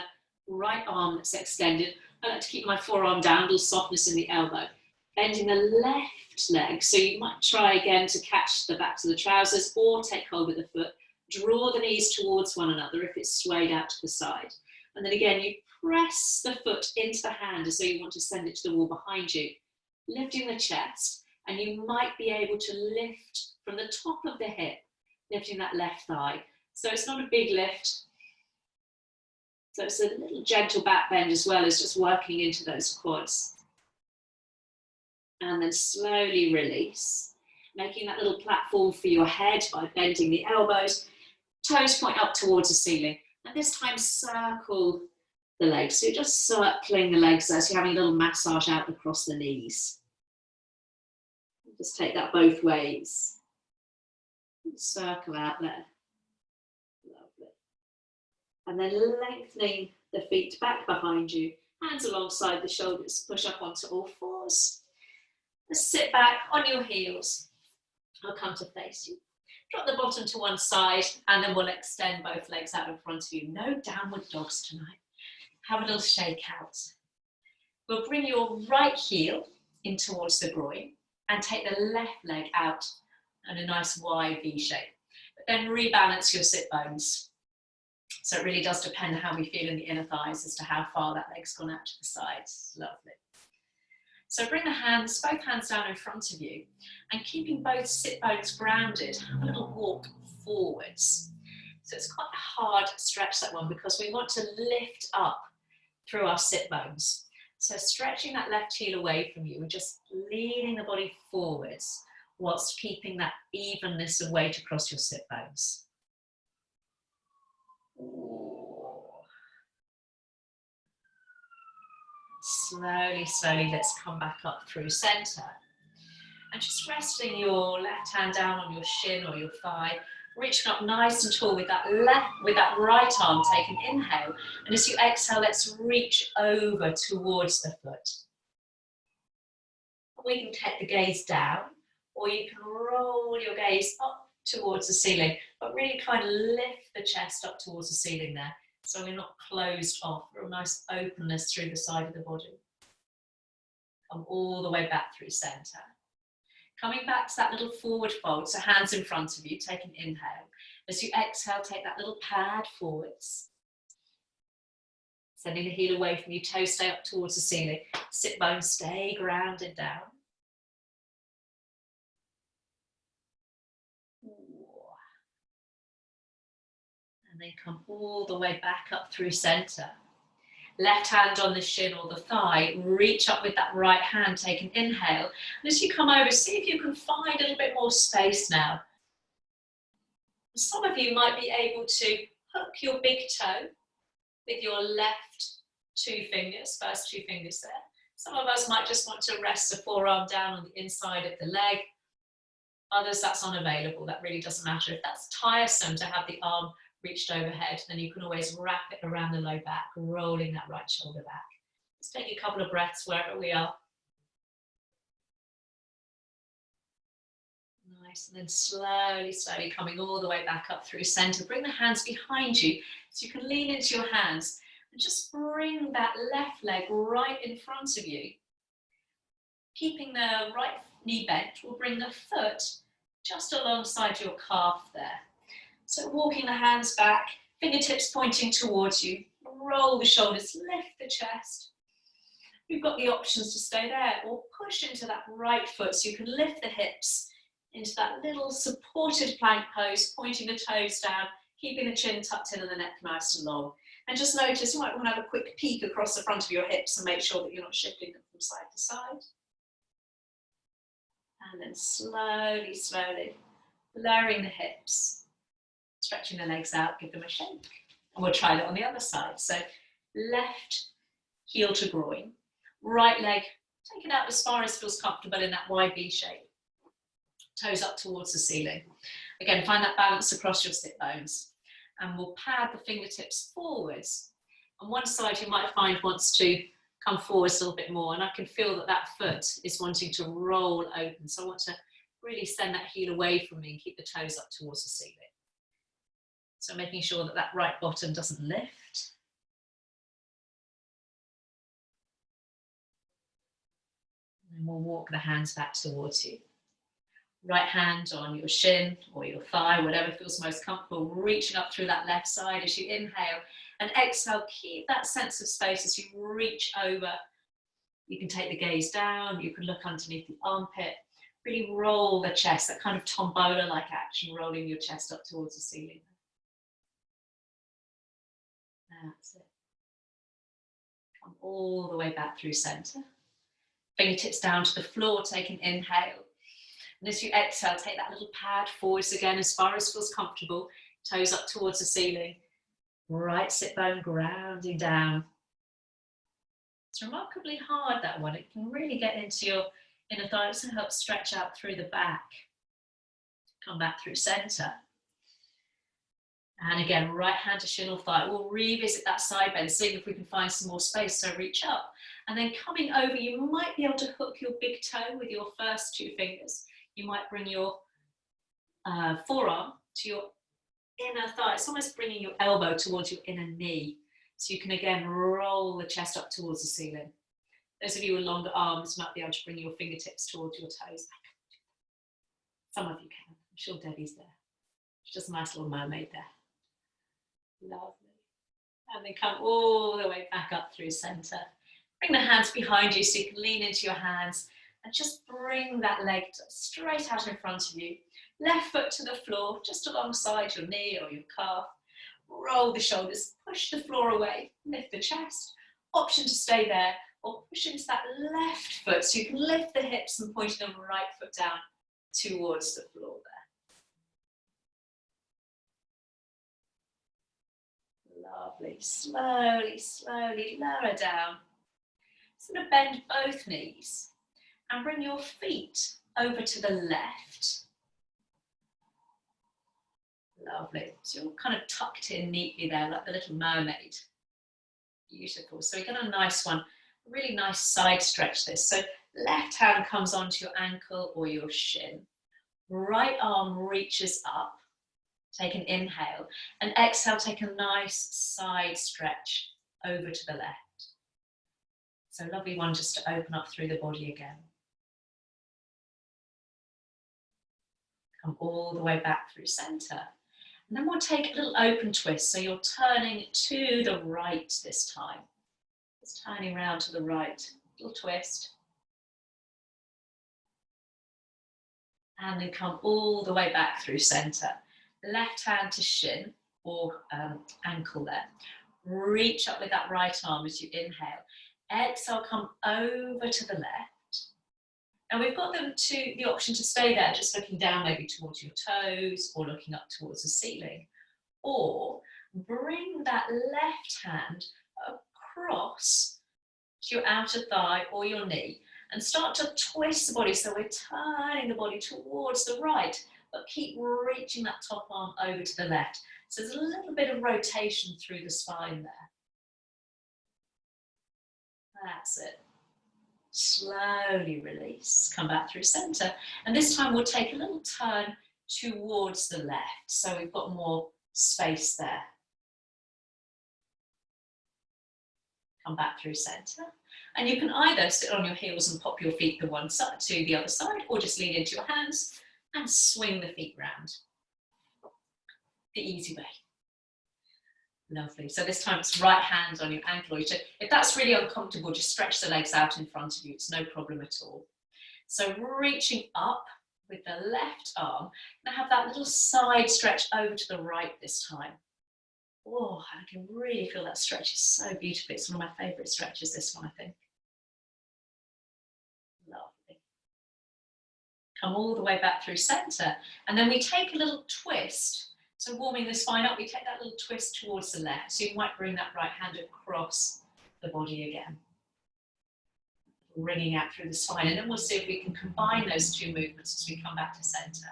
right arm that's extended. I like to keep my forearm down, a little softness in the elbow. Bending the left leg, so you might try again to catch the backs of the trousers or take hold of the foot. Draw the knees towards one another if it's swayed out to the side. And then again, you press the foot into the hand as though you want to send it to the wall behind you. Lifting the chest, and you might be able to lift from the top of the hip, lifting that left thigh. So it's not a big lift. So it's a little gentle back bend as well as just working into those quads. And then slowly release, making that little platform for your head by bending the elbows, toes point up towards the ceiling. And this time circle the legs. So you're just circling the legs as you're having a little massage out across the knees. Just take that both ways. Circle out there. Lovely. And then lengthening the feet back behind you, hands alongside the shoulders, push up onto all fours. Just sit back on your heels. I'll come to face you. Drop the bottom to one side, and then we'll extend both legs out in front of you. No downward dogs tonight. Have a little shake out. We'll bring your right heel in towards the groin and take the left leg out in a nice wide V shape. But then rebalance your sit bones. So it really does depend how we feel in the inner thighs as to how far that leg's gone out to the sides. Lovely. So bring the hands, both hands down in front of you, and keeping both sit bones grounded, have a little walk forwards. So it's quite a hard stretch, that one, because we want to lift up through our sit bones. So stretching that left heel away from you, we're just leaning the body forwards whilst keeping that evenness of weight across your sit bones. Slowly, slowly, let's come back up through center. And just resting your left hand down on your shin or your thigh, reaching up nice and tall with that right arm. Take an inhale. And as you exhale, let's reach over towards the foot. We can take the gaze down, or you can roll your gaze up towards the ceiling, but really kind of lift the chest up towards the ceiling there. So we're not closed off, real nice openness through the side of the body. Come all the way back through center. Coming back to that little forward fold, so hands in front of you, take an inhale. As you exhale, take that little pad forwards. Sending the heel away from you, toes stay up towards the ceiling. Sit bones stay grounded down. And then come all the way back up through center. Left hand on the shin or the thigh, reach up with that right hand, take an inhale. And as you come over, see if you can find a little bit more space now. Some of you might be able to hook your big toe with your left two fingers, first two fingers there. Some of us might just want to rest the forearm down on the inside of the leg. Others, that's unavailable. That really doesn't matter. If that's tiresome to have the arm reached overhead, then you can always wrap it around the low back, rolling that right shoulder back. Let's take a couple of breaths wherever we are. Nice, and then slowly, slowly coming all the way back up through center. Bring the hands behind you so you can lean into your hands and just bring that left leg right in front of you. Keeping the right knee bent, we'll bring the foot just alongside your calf there. So walking the hands back, fingertips pointing towards you, roll the shoulders, lift the chest. You've got the options to stay there or push into that right foot so you can lift the hips into that little supported plank pose, pointing the toes down, keeping the chin tucked in and the neck nice and long. And just notice, you might want to have a quick peek across the front of your hips and make sure that you're not shifting them from side to side. And then slowly, slowly, lowering the hips, stretching the legs out, give them a shake. And we'll try that on the other side. So left heel to groin, right leg taken out as far as feels comfortable in that wide V shape. Toes up towards the ceiling. Again, find that balance across your sit bones. And we'll pad the fingertips forwards. On one side, you might find wants to come forwards a little bit more, and I can feel that that foot is wanting to roll open. So I want to really send that heel away from me and keep the toes up towards the ceiling. So making sure that that right bottom doesn't lift. And we'll walk the hands back towards you. Right hand on your shin or your thigh, whatever feels most comfortable, reaching up through that left side as you inhale, and exhale, keep that sense of space as you reach over. You can take the gaze down, you can look underneath the armpit, really roll the chest, that kind of tombola-like action, rolling your chest up towards the ceiling. That's it. Come all the way back through center. Fingertips down to the floor, take an inhale. And as you exhale, take that little pad forwards again as far as feels comfortable, toes up towards the ceiling. Right sit bone grounding down. It's remarkably hard, that one. It can really get into your inner thighs and help stretch out through the back. Come back through center. And again, right hand to shin or thigh. We'll revisit that side bend, seeing if we can find some more space. So reach up. And then coming over, you might be able to hook your big toe with your first two fingers. You might bring your forearm to your inner thigh. It's almost bringing your elbow towards your inner knee. So you can again roll the chest up towards the ceiling. Those of you with longer arms might be able to bring your fingertips towards your toes. Some of you can. I'm sure Debbie's there. She's just a nice little mermaid there. Lovely. And then come all the way back up through center. Bring the hands behind you so you can lean into your hands and just bring that leg straight out in front of you. Left foot to the floor, just alongside your knee or your calf. Roll the shoulders, push the floor away, lift the chest. Option to stay there or push into that left foot so you can lift the hips and point the right foot down towards the floor there. Lovely. Slowly, slowly lower down. So going to bend both knees and bring your feet over to the left. Lovely. So you're kind of tucked in neatly there, like the little mermaid. Beautiful. So we get a nice one, a really nice side stretch this. So left hand comes onto your ankle or your shin. Right arm reaches up. Take an inhale. And exhale, take a nice side stretch over to the left. So lovely one just to open up through the body again. Come all the way back through center. And then we'll take a little open twist. So you're turning to the right this time. Just turning around to the right. Little twist. And then come all the way back through center. Left hand to shin or ankle there. Reach up with that right arm as you inhale. Exhale, come over to the left. And we've got the option to stay there, just looking down maybe towards your toes or looking up towards the ceiling. Or bring that left hand across to your outer thigh or your knee and start to twist the body. So we're turning the body towards the right, but keep reaching that top arm over to the left. So there's a little bit of rotation through the spine there. That's it. Slowly release, come back through center. And this time we'll take a little turn towards the left. So we've got more space there. Come back through center. And you can either sit on your heels and pop your feet to one side to the other side, or just lean into your hands and swing the feet round. The easy way. Lovely. So this time it's right hand on your ankle. If that's really uncomfortable, just stretch the legs out in front of you. It's no problem at all. So reaching up with the left arm. Now have that little side stretch over to the right this time. Oh, I can really feel that stretch is so beautiful. It's one of my favourite stretches, this one, I think. Lovely. Come all the way back through centre. And then we take a little twist. So warming the spine up, we take that little twist towards the left. So you might bring that right hand across the body again. Wringing out through the spine. And then we'll see if we can combine those two movements as we come back to center.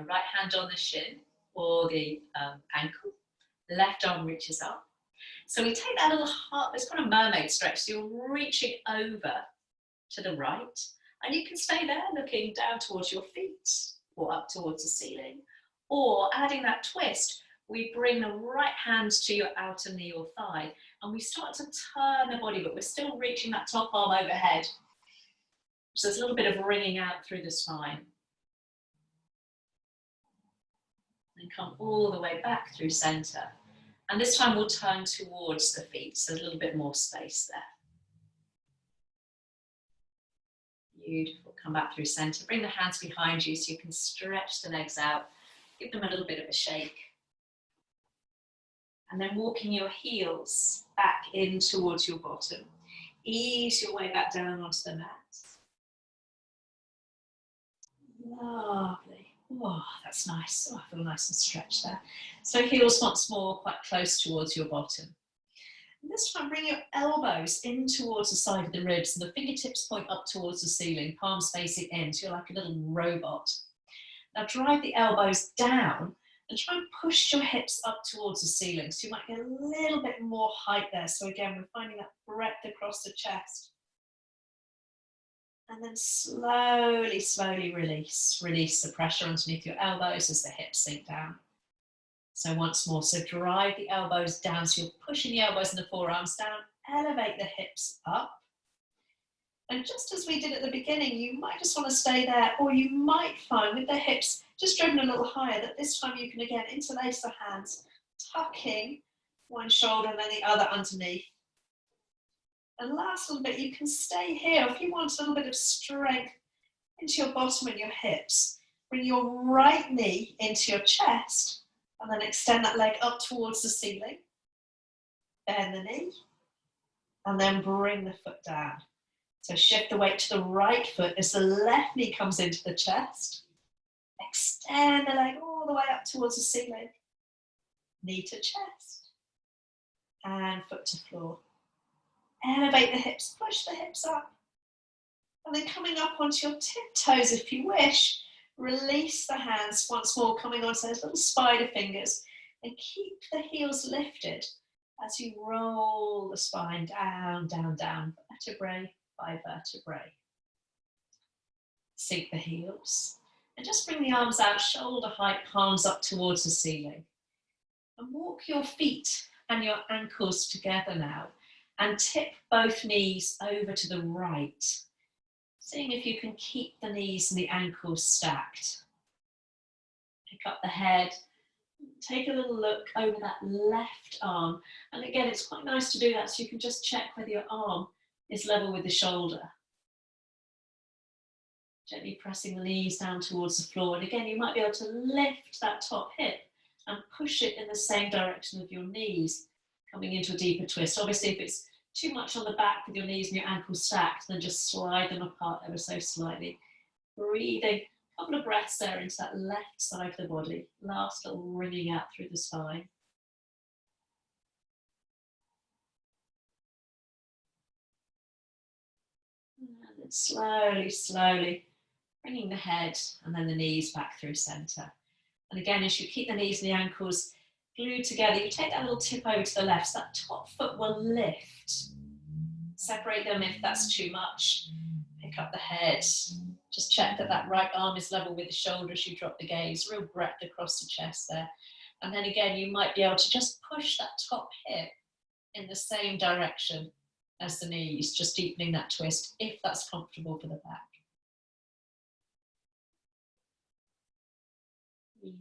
Right hand on the shin or the ankle. Left arm reaches up. So we take that little heart, it's got a mermaid stretch, so you're reaching over to the right, and you can stay there looking down towards your feet or up towards the ceiling, or adding that twist, we bring the right hand to your outer knee or thigh, and we start to turn the body, but we're still reaching that top arm overhead. So there's a little bit of ringing out through the spine. And come all the way back through center. And this time we'll turn towards the feet, so a little bit more space there. Beautiful, come back through center. Bring the hands behind you so you can stretch the legs out. Give them a little bit of a shake. And then walking your heels back in towards your bottom. Ease your way back down onto the mat. Lovely. Oh, that's nice. Oh, I feel nice and stretched there. So heels once more quite close towards your bottom. And this time bring your elbows in towards the side of the ribs and the fingertips point up towards the ceiling, palms facing in, so you're like a little robot. Now drive the elbows down and try and push your hips up towards the ceiling, so you might get a little bit more height there. So again, we're finding that breadth across the chest. And then slowly, slowly release. Release the pressure underneath your elbows as the hips sink down. So once more, so drive the elbows down. So you're pushing the elbows and the forearms down. Elevate the hips up. And just as we did at the beginning, you might just want to stay there, or you might find with the hips just driven a little higher that this time you can again interlace the hands, tucking one shoulder and then the other underneath. And last little bit, you can stay here. If you want a little bit of strength into your bottom and your hips, bring your right knee into your chest and then extend that leg up towards the ceiling. Bend the knee and then bring the foot down. So shift the weight to the right foot as the left knee comes into the chest. Extend the leg all the way up towards the ceiling. Knee to chest and foot to floor. Elevate the hips, push the hips up. And then coming up onto your tiptoes if you wish, release the hands once more, coming onto those little spider fingers, and keep the heels lifted as you roll the spine down, down, down, vertebrae by vertebrae. Sink the heels, and just bring the arms out, shoulder height, palms up towards the ceiling. And walk your feet and your ankles together now. And tip both knees over to the right, seeing if you can keep the knees and the ankles stacked. Pick up the head, take a little look over that left arm. And again, it's quite nice to do that so you can just check whether your arm is level with the shoulder. Gently pressing the knees down towards the floor. And again, you might be able to lift that top hip and push it in the same direction of your knees, coming into a deeper twist. Obviously, if it's too much on the back with your knees and your ankles stacked, then just slide them apart ever so slightly. Breathing, a couple of breaths there into that left side of the body. Last little ringing out through the spine. And then slowly, slowly bringing the head and then the knees back through center. And again, as you keep the knees and the ankles glued together, you take that little tip over to the left, so that top foot will lift. Separate them if that's too much. Pick up the head. Just check that that right arm is level with the shoulder as you drop the gaze. Real breadth across the chest there. And then again, you might be able to just push that top hip in the same direction as the knees, just deepening that twist if that's comfortable for the back.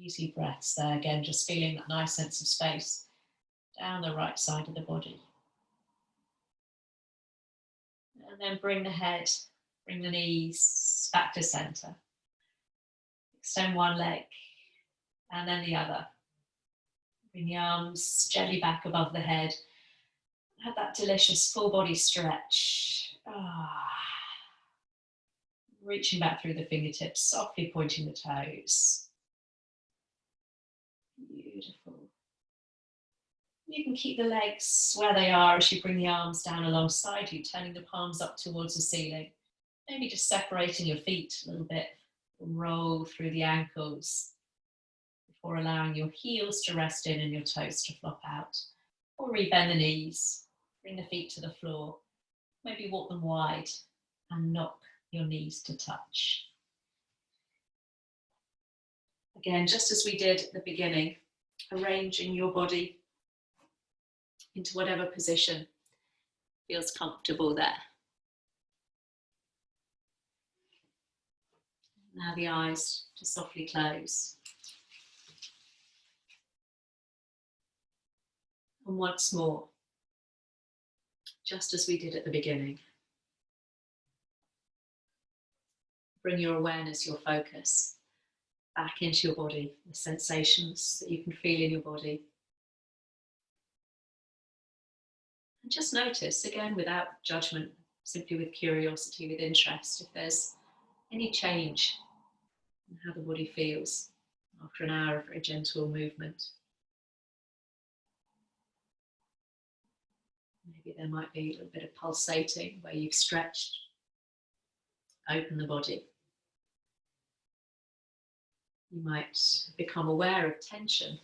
Easy breaths there, again, just feeling that nice sense of space down the right side of the body. And then bring the head, bring the knees back to center. Extend one leg and then the other. Bring the arms gently back above the head. Have that delicious full body stretch. Reaching back through the fingertips, softly pointing the toes. Beautiful. You can keep the legs where they are as you bring the arms down alongside you, turning the palms up towards the ceiling. Maybe just separating your feet a little bit. Roll through the ankles. or allowing your heels to rest in and your toes to flop out. Or rebend the knees, bring the feet to the floor, maybe walk them wide and knock your knees to touch. Again, just as we did at the beginning, arranging your body into whatever position feels comfortable there. Now the eyes to softly close. And once more, just as we did at the beginning, bring your awareness, your focus back into your body, the sensations that you can feel in your body. And just notice, again, without judgment, simply with curiosity, with interest, if there's any change in how the body feels after an hour of very gentle movement. Maybe there might be a little bit of pulsating where you've stretched, open the body. You might become aware of tension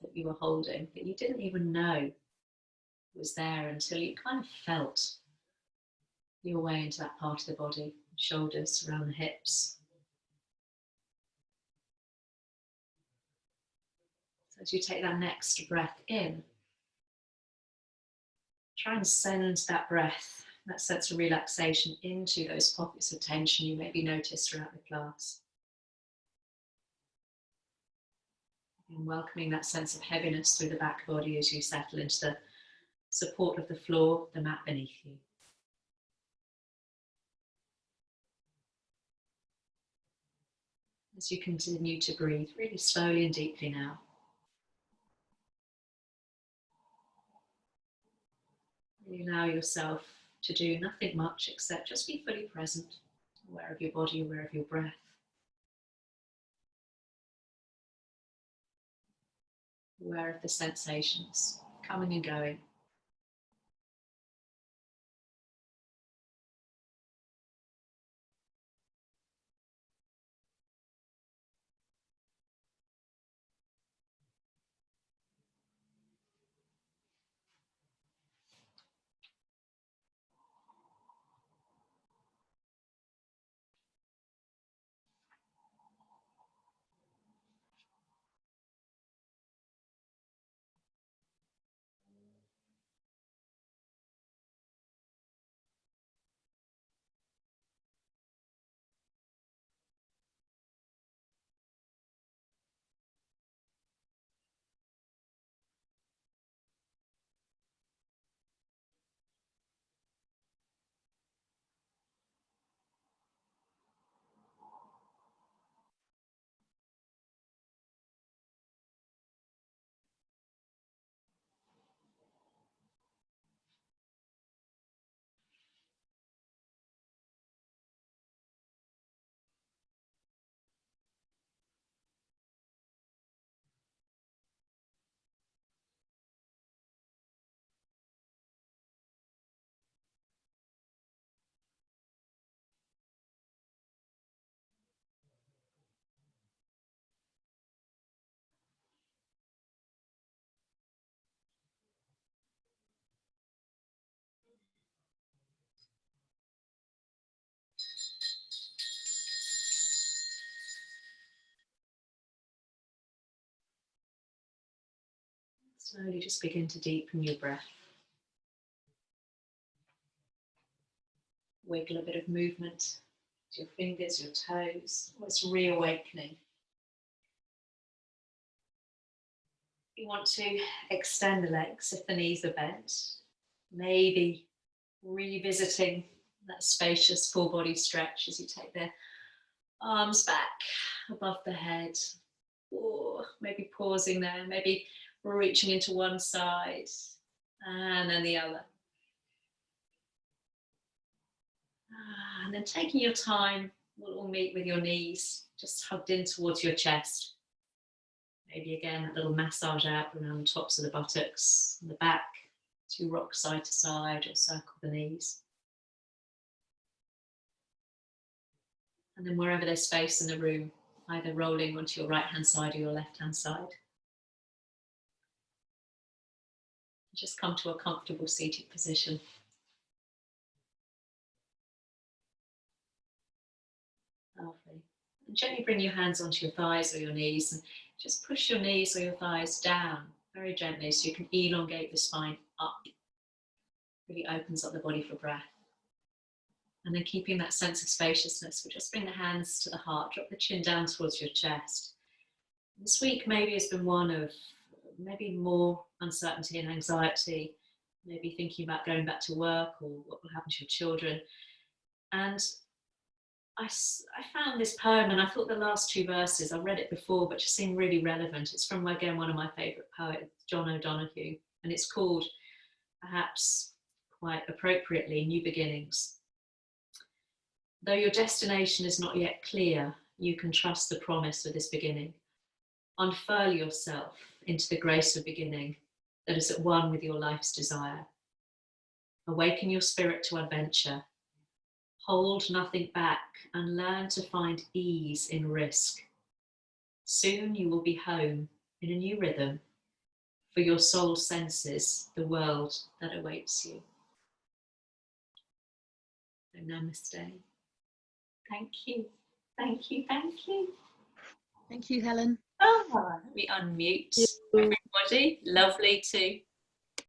that you were holding that you didn't even know was there until you kind of felt your way into that part of the body, shoulders, around the hips. So as you take that next breath in, try and send that breath, that sense of relaxation into those pockets of tension you maybe noticed throughout the class. And welcoming that sense of heaviness through the back body as you settle into the support of the floor, the mat beneath you. As you continue to breathe really slowly and deeply now. Really allow yourself to do nothing much except just be fully present, aware of your body, aware of your breath. Aware of the sensations coming and going. Slowly just begin to deepen your breath. Wiggle a bit of movement with your fingers, your toes, almost reawakening. You want to extend the legs if the knees are bent. Maybe revisiting that spacious full body stretch as you take the arms back above the head. Or maybe pausing there, maybe reaching into one side and then the other. And then taking your time, we'll all meet with your knees just hugged in towards your chest. Maybe again, a little massage out around the tops of the buttocks and the back, to rock side to side or circle the knees. And then wherever there's space in the room, either rolling onto your right hand side or your left hand side. Just come to a comfortable seated position. Lovely. And gently bring your hands onto your thighs or your knees, and just push your knees or your thighs down very gently so you can elongate the spine up. Really opens up the body for breath. And then keeping that sense of spaciousness, we'll just bring the hands to the heart, drop the chin down towards your chest. This week maybe has been one of maybe more uncertainty and anxiety, maybe thinking about going back to work or what will happen to your children. And I found this poem, and I thought the last two verses, I read it before, but just seemed really relevant. It's from, again, one of my favourite poets, John O'Donoghue, and it's called, perhaps quite appropriately, New Beginnings. Though your destination is not yet clear, you can trust the promise of this beginning. Unfurl yourself into the grace of beginning that is at one with your life's desire. Awaken your spirit to adventure. Hold nothing back and learn to find ease in risk. Soon you will be home in a new rhythm, for your soul senses the world that awaits you. So namaste. Thank you. Thank you. Thank you. Thank you, Helen. Oh, let me unmute everybody. Lovely to